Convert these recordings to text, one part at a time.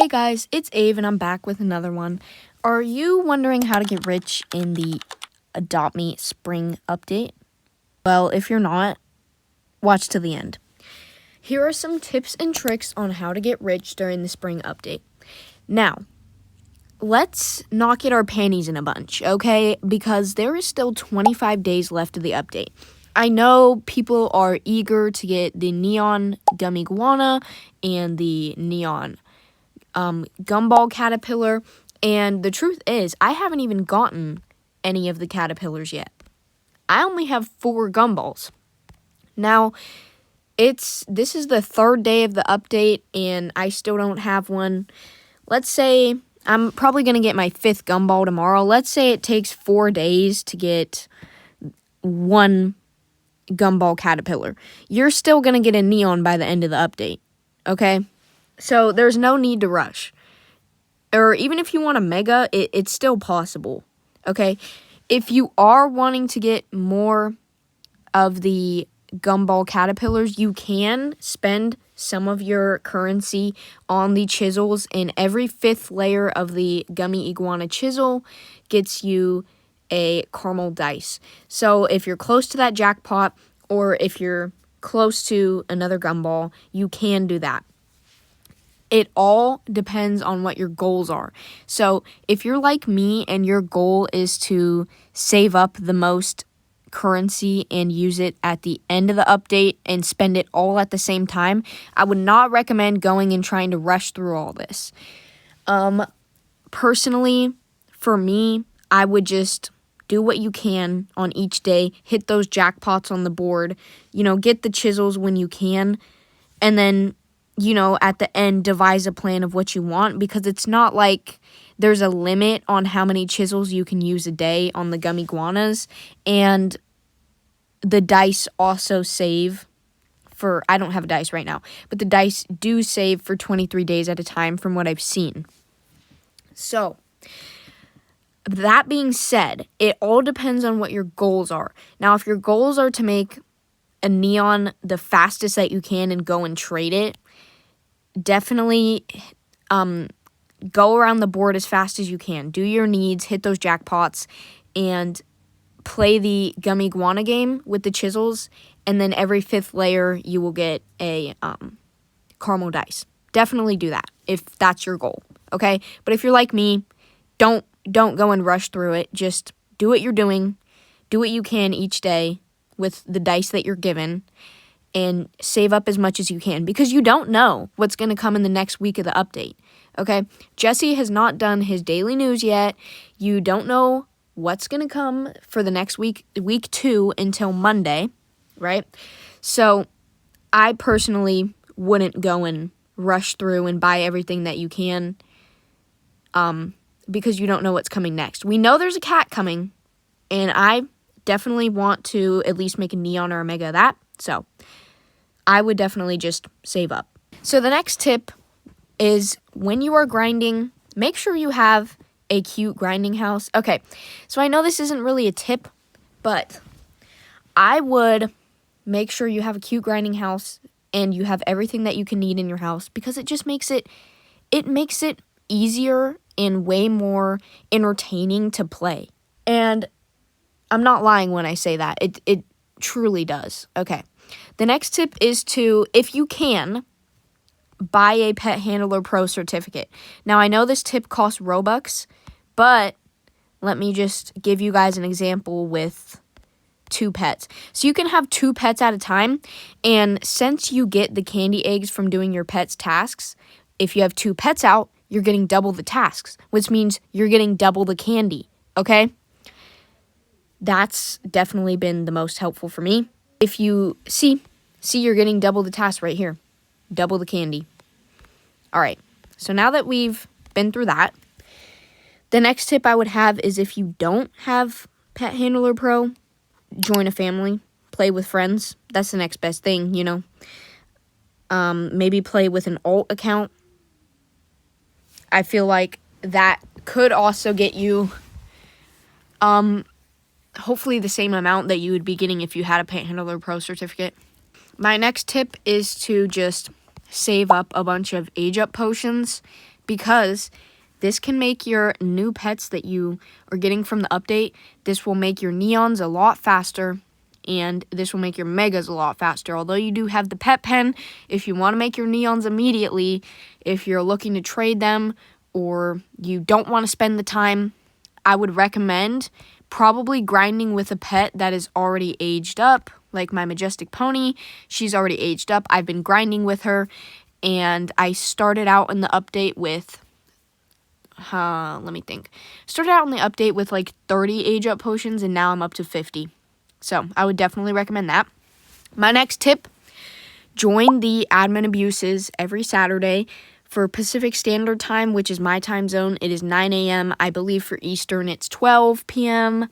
Hey guys, it's Ave and I'm back with another one. Are you wondering how to get rich in the Adopt Me spring update? Well, if you're not, watch to the end. Here are some tips and tricks on how to get rich during the spring update. Now, let's not get our panties in a bunch, okay? Because there is still 25 days left of the update. I know people are eager to get the neon gummy iguana and the neon gumball caterpillar, and the truth is I haven't even gotten any of the caterpillars yet. I only have 4 gumballs. Now, this is the 3rd day of the update and I still don't have one. Let's say I'm probably going to get my 5th gumball tomorrow. Let's say it takes 4 days to get 1 gumball caterpillar. You're still going to get a neon by the end of the update, okay? So there's no need to rush. Or even if you want a mega, it's still possible, okay? If you are wanting to get more of the gumball caterpillars, you can spend some of your currency on the chisels, and every 5th layer of the gummy iguana chisel gets you a caramel dice. So if you're close to that jackpot, or if you're close to another gumball, you can do that. It all depends on what your goals are. So if you're like me and your goal is to save up the most currency and use it at the end of the update and spend it all at the same time, I would not recommend going and trying to rush through all this. Personally, for me, I would just do what you can on each day, hit those jackpots on the board, get the chisels when you can, and then at the end, devise a plan of what you want, because it's not like there's a limit on how many chisels you can use a day on the gummy iguanas, and the dice also save for, I don't have a dice right now, but the dice do save for 23 days at a time from what I've seen. So, that being said, it all depends on what your goals are. Now, if your goals are to make a neon the fastest that you can and go and trade it, definitely go around the board as fast as you can. Do your needs, hit those jackpots, and play the gummy iguana game with the chisels, and then every 5th layer you will get a caramel dice. Definitely do that if that's your goal, okay? But if you're like me, don't go and rush through it. Just do what you're doing. Do what you can each day with the dice that you're given, and save up as much as you can, because you don't know what's going to come in the next week of the update, okay? Jesse has not done his daily news yet. You don't know what's going to come for the next week 2, until Monday, right? So I personally wouldn't go and rush through and buy everything that you can, because you don't know what's coming next. We know there's a cat coming, and I definitely want to at least make a neon or a mega of that. So I would definitely just save up. So the next tip is, when you are grinding, make sure you have a cute grinding house. Okay, so I know this isn't really a tip, but I would make sure you have a cute grinding house and you have everything that you can need in your house, because it just makes it easier and way more entertaining to play. And I'm not lying when I say that. It truly does. Okay. The next tip is to, if you can, buy a Pet Handler Pro certificate. Now, I know this tip costs Robux, but let me just give you guys an example with 2 pets. So you can have 2 pets at a time, and since you get the candy eggs from doing your pet's tasks, if you have 2 pets out, you're getting double the tasks, which means you're getting double the candy, okay? That's definitely been the most helpful for me. If you see you're getting double the tasks right here, double the candy. All right, so now that we've been through that, the next tip I would have is, if you don't have Pet Handler Pro, join a family, play with friends. That's the next best thing, maybe play with an alt account. I feel like that could also get you hopefully the same amount that you would be getting if you had a Pet Handler Pro certificate. My next tip is to just save up a bunch of age up potions, because this can make your new pets that you are getting from the update, this will make your neons a lot faster, and this will make your megas a lot faster. Although you do have the pet pen, if you want to make your neons immediately, if you're looking to trade them or you don't want to spend the time, I would recommend probably grinding with a pet that is already aged up, like my majestic pony. She's already aged up. I've been grinding with her, and I started out in the update with, started out in the update with like 30 age up potions, and now I'm up to 50. So I would definitely recommend that. My next tip, join the admin abuses every Saturday. For Pacific Standard Time, which is my time zone, it is 9 a.m. I believe for Eastern, it's 12 p.m.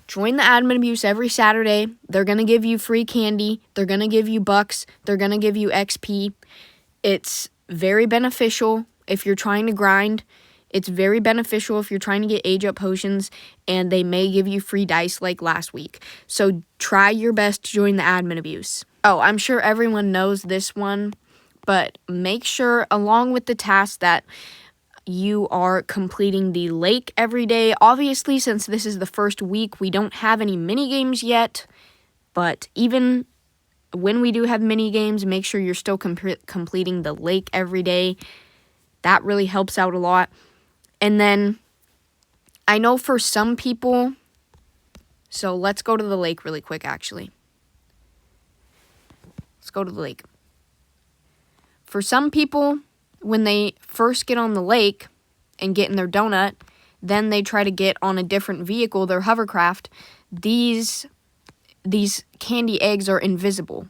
Join the admin abuse every Saturday. They're going to give you free candy. They're going to give you bucks. They're going to give you XP. It's very beneficial if you're trying to grind. It's very beneficial if you're trying to get age up potions, and they may give you free dice like last week. So try your best to join the admin abuse. Oh, I'm sure everyone knows this one, but make sure, along with the task, that you are completing the lake every day. Obviously, since this is the first week, we don't have any mini games yet, but even when we do have mini games, make sure you're still completing the lake every day. That really helps out a lot. And then I know for some people, so let's go to the lake really quick, actually. Let's go to the lake. For some people, when they first get on the lake and get in their donut, then they try to get on a different vehicle, their hovercraft, these candy eggs are invisible.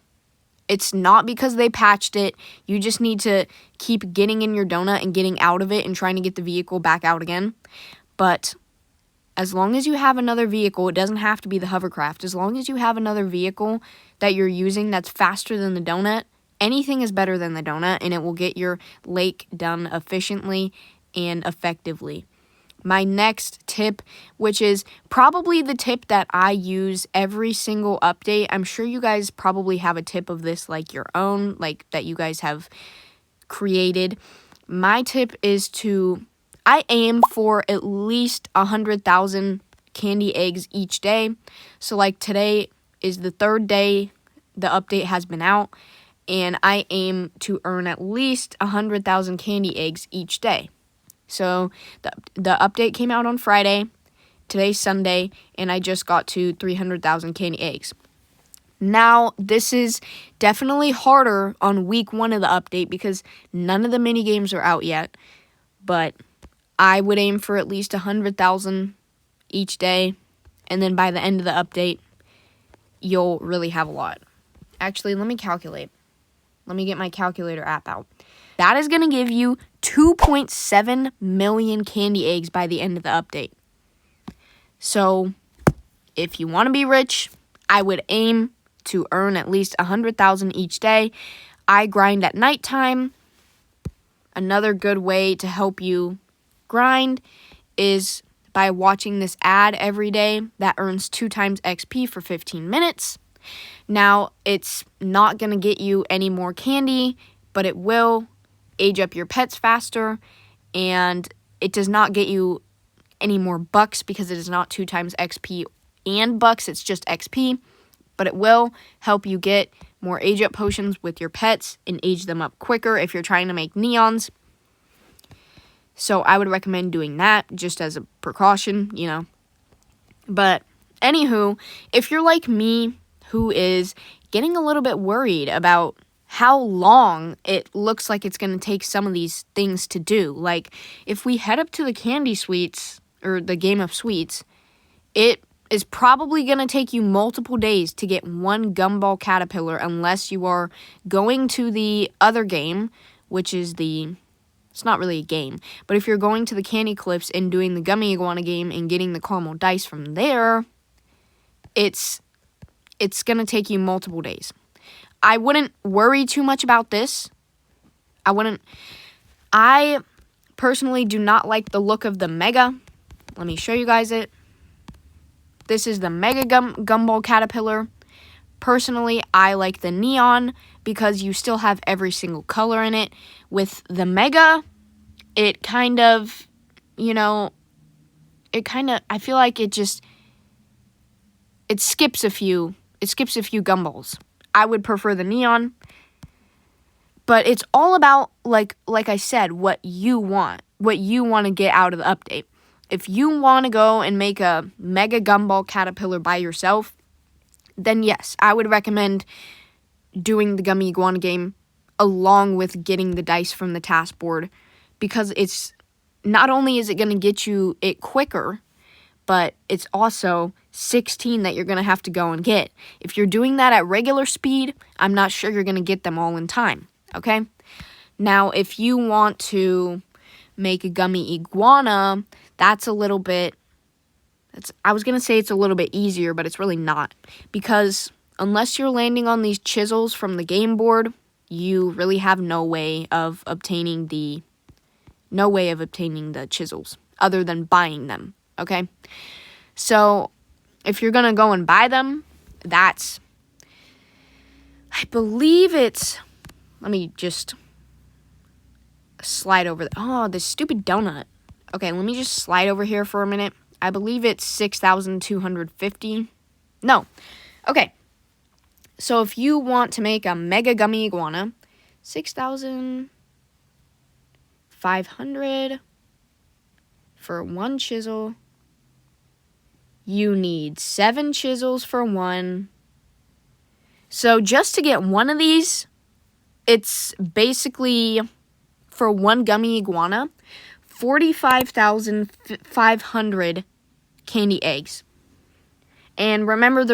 It's not because they patched it. You just need to keep getting in your donut and getting out of it and trying to get the vehicle back out again. But as long as you have another vehicle, it doesn't have to be the hovercraft. As long as you have another vehicle that you're using that's faster than the donut, anything is better than the donut, and it will get your lake done efficiently and effectively. My next tip, which is probably the tip that I use every single update. I'm sure you guys probably have a tip of this like your own, like that you guys have created. My tip is I aim for at least 100,000 candy eggs each day. So like today is the third day the update has been out, and I aim to earn at least 100,000 candy eggs each day. So the update came out on Friday, today's Sunday, and I just got to 300,000 candy eggs. Now, this is definitely harder on week 1 of the update because none of the mini games are out yet, but I would aim for at least 100,000 each day, and then by the end of the update, you'll really have a lot. Actually, let me calculate. Let me get my calculator app out. That is going to give you 2.7 million candy eggs by the end of the update. So, if you want to be rich, I would aim to earn at least 100,000 each day. I grind at nighttime. Another good way to help you grind is by watching this ad every day that earns 2 times XP for 15 minutes. Now, it's not going to get you any more candy, but it will age up your pets faster, and it does not get you any more bucks because it is not 2 times XP and bucks, it's just XP, but it will help you get more age up potions with your pets and age them up quicker if you're trying to make neons. So I would recommend doing that just as a precaution, But anywho, if you're like me, who is getting a little bit worried about how long it looks like it's going to take some of these things to do. Like, if we head up to the candy sweets, or the game of sweets, it is probably going to take you multiple days to get one gumball caterpillar unless you are going to the other game, which is it's not really a game, but if you're going to the Candy Clips and doing the Gummy iguana game and getting the caramel dice from there, it's going to take you multiple days. I wouldn't worry too much about this. I personally do not like the look of the Mega. Let me show you guys it. This is the Mega Gumball Caterpillar. Personally, I like the neon because you still have every single color in it. With the Mega, it kind of, I feel like it skips a few gumballs. I would prefer the neon, but it's all about, like I said, what you want to get out of the update. If you want to go and make a Mega Gumball Caterpillar by yourself, then yes, I would recommend doing the Gummy Iguana game along with getting the dice from the task board, because it's not only is it going to get you it quicker, but it's also 16 that you're going to have to go and get. If you're doing that at regular speed, I'm not sure you're going to get them all in time, okay? Now, if you want to make a Gummy Iguana, that's a little bit, I was going to say it's a little bit easier, but it's really not. Because unless you're landing on these chisels from the game board, you really have no way of obtaining the chisels other than buying them, okay? So if you're going to go and buy them, I believe it's, let me just slide over. Oh, this stupid donut. Okay, let me just slide over here for a minute. I believe it's 6,250. No. Okay. So if you want to make a Mega Gummy Iguana, 6,500 for one chisel. You need 7 chisels for one. So just to get one of these, it's basically, for one Gummy Iguana, 45,500 candy eggs. And remember,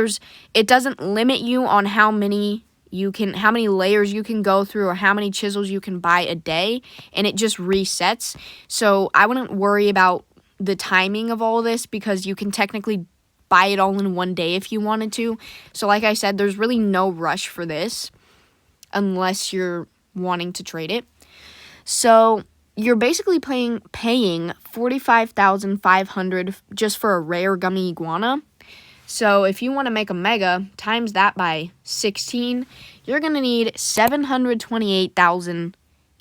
it doesn't limit you on how many layers you can go through or how many chisels you can buy a day, and it just resets. So I wouldn't worry about the timing of all this, because you can technically buy it all in one day if you wanted to. So like I said, there's really no rush for this unless you're wanting to trade it. So you're basically paying 45,500 just for a rare Gummy Iguana. So if you want to make a Mega, times that by 16, you're going to need 728,000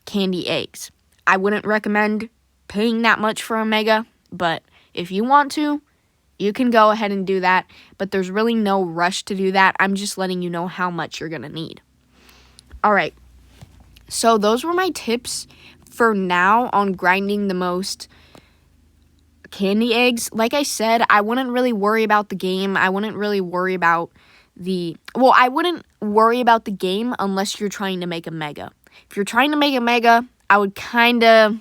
candy eggs. I wouldn't recommend paying that much for a Mega, but if you want to, you can go ahead and do that. But there's really no rush to do that. I'm just letting you know how much you're going to need. All right. So those were my tips for now on grinding the most candy eggs. Like I said, I wouldn't really worry about the game. I wouldn't really worry about I wouldn't worry about the game unless you're trying to make a Mega. If you're trying to make a Mega, I would kind of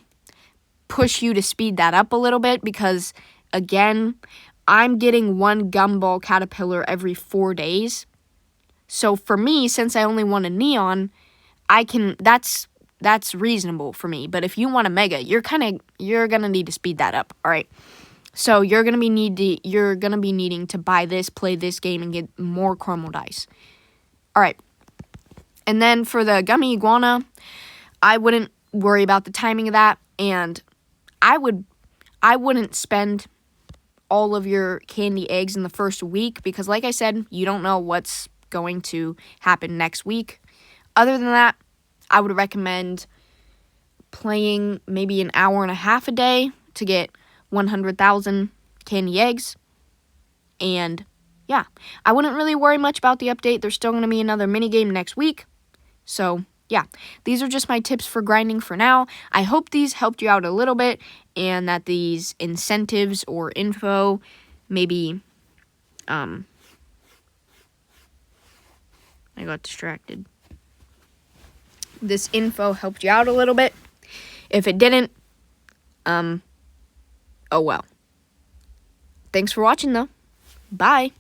push you to speed that up a little bit, because again, I'm getting one Gumball Caterpillar every 4 days. So for me, since I only want a neon, that's reasonable for me. But if you want a Mega, you're gonna need to speed that up. All right. So you're gonna be needing to buy this, play this game, and get more chromo dice. All right. And then for the Gummy Iguana, I wouldn't worry about the timing of that, and I wouldn't spend all of your candy eggs in the first week, because like I said, you don't know what's going to happen next week. Other than that, I would recommend playing maybe an hour and a half a day to get 100,000 candy eggs. And yeah, I wouldn't really worry much about the update. There's still going to be another minigame next week. So yeah, these are just my tips for grinding for now. I hope these helped you out a little bit, and that these incentives or info maybe, I got distracted. This info helped you out a little bit. If it didn't, oh well. Thanks for watching though. Bye.